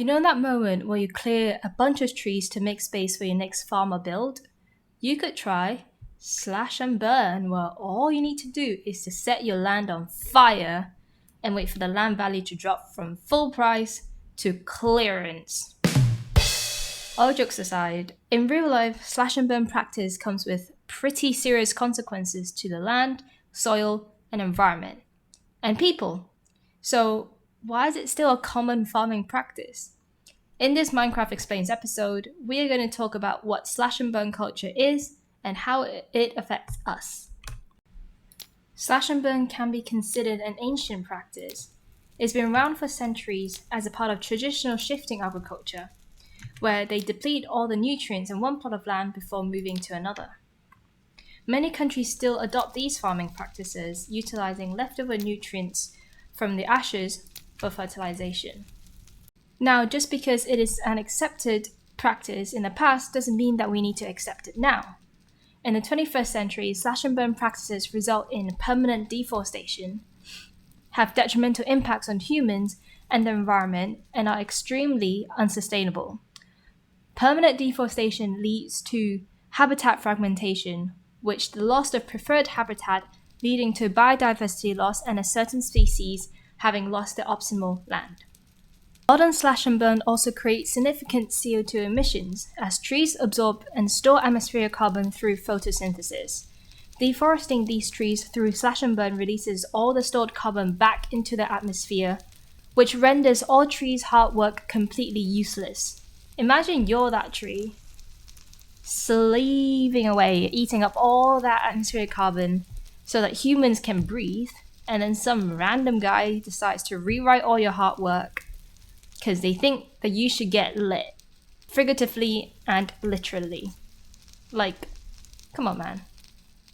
You know that moment where you clear a bunch of trees to make space for your next farmer build? You could try slash and burn, where all you need to do is to set your land on fire and wait for the land value to drop from full price to clearance. All jokes aside, in real life, slash and burn practice comes with pretty serious consequences to the land, soil, and environment, and people. So, why is it still a common farming practice? In this Minecraft Explains episode, we are going to talk about what slash and burn culture is and how it affects us. Slash and burn can be considered an ancient practice. It's been around for centuries as a part of traditional shifting agriculture, where they deplete all the nutrients in one plot of land before moving to another. Many countries still adopt these farming practices, utilizing leftover nutrients from the ashes for fertilization. Now, just because it is an accepted practice in the past doesn't mean that we need to accept it now. In the 21st century, slash and burn practices result in permanent deforestation, have detrimental impacts on humans and the environment, and are extremely unsustainable. Permanent deforestation leads to habitat fragmentation, which the loss of preferred habitat leading to biodiversity loss and a certain species having lost their optimal land. Modern slash and burn also creates significant CO2 emissions as trees absorb and store atmospheric carbon through photosynthesis. Deforesting these trees through slash and burn releases all the stored carbon back into the atmosphere, which renders all trees' hard work completely useless. Imagine you're that tree, slaving away, eating up all that atmospheric carbon so that humans can breathe, and then some random guy decides to rewrite all your hard work because they think that you should get lit, figuratively and literally. Like, come on, man.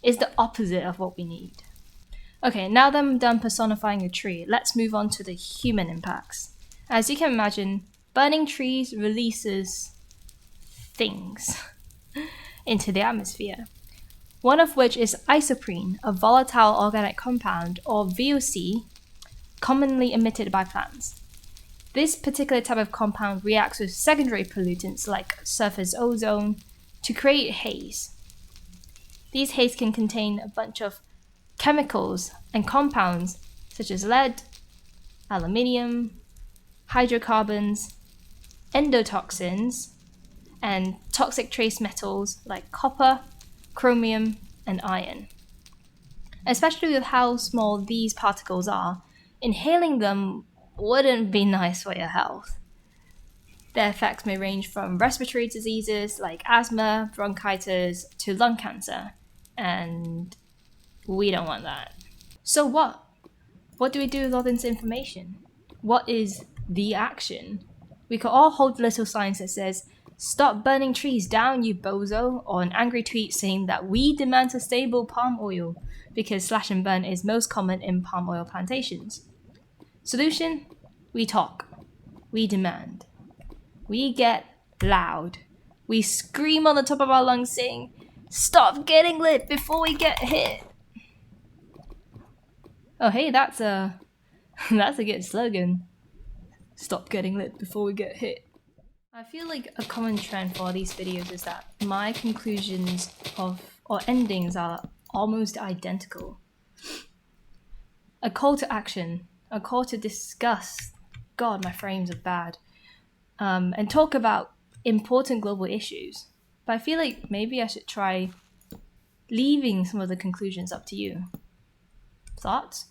It's the opposite of what we need. Okay, now that I'm done personifying a tree, let's move on to the human impacts. As you can imagine, burning trees releases things into the atmosphere, one of which is isoprene, a volatile organic compound, or VOC, commonly emitted by plants. This particular type of compound reacts with secondary pollutants like surface ozone to create haze. These haze can contain a bunch of chemicals and compounds such as lead, aluminium, hydrocarbons, endotoxins, and toxic trace metals like copper, chromium, and iron. Especially with how small these particles are, inhaling them wouldn't be nice for your health. Their effects may range from respiratory diseases like asthma, bronchitis, to lung cancer, and we don't want that. So what? What do we do with all this information? What is the action? We could all hold little signs that says, "Stop burning trees down, you bozo," or an angry tweet saying that we demand sustainable palm oil because slash and burn is most common in palm oil plantations. Solution? We talk. We demand. We get loud. We scream on the top of our lungs saying, "Stop getting lit before we get hit." Oh hey, that's a good slogan. Stop getting lit before we get hit. I feel like a common trend for these videos is that my conclusions or endings are almost identical. A call to action, a call to discuss, God, my frames are bad, and talk about important global issues. But I feel like maybe I should try leaving some of the conclusions up to you. Thoughts?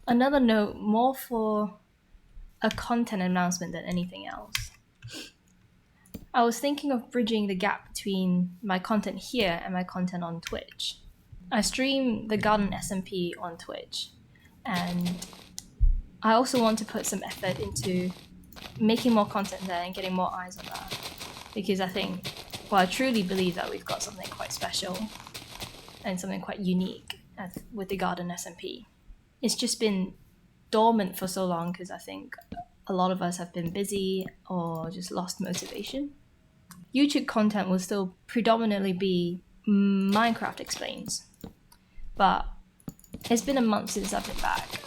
Another note, more for a content announcement than anything else. I was thinking of bridging the gap between my content here and my content on Twitch. I stream the Garden SMP on Twitch, and I also want to put some effort into making more content there and getting more eyes on that, because I truly believe that we've got something quite special and something quite unique with the Garden SMP. It's just been dormant for so long because I think a lot of us have been busy or just lost motivation. YouTube content will still predominantly be Minecraft Explains, but it's been a month since I've been back,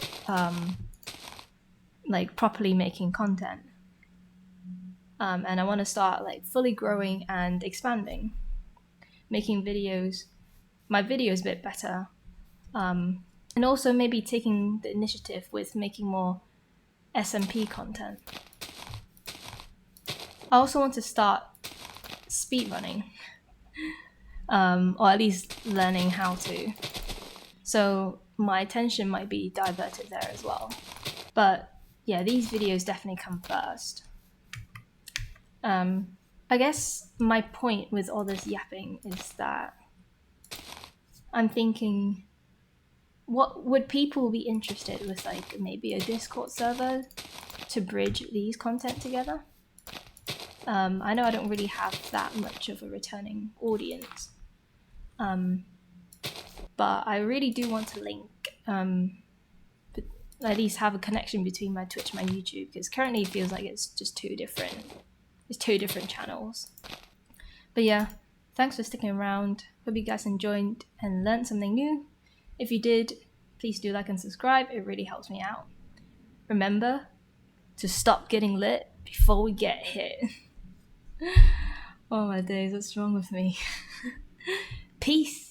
properly making content. and I want to start like fully growing and expanding, making my videos a bit better, and also maybe taking the initiative with making more SMP content. I also want to start speedrunning, or at least learning how to. So my attention might be diverted there as well. But yeah, these videos definitely come first. I guess my point with all this yapping is that I'm thinking, what would people be interested with, like maybe a Discord server to bridge these content together? I know I don't really have that much of a returning audience, but I really do want to link, at least have a connection between my Twitch and my YouTube, because currently it feels like it's just two different channels. But yeah, thanks for sticking around. Hope you guys enjoyed and learned something new. If you did, please do like and subscribe. It really helps me out. Remember to stop getting lit before we get hit. Oh my days, what's wrong with me? Peace.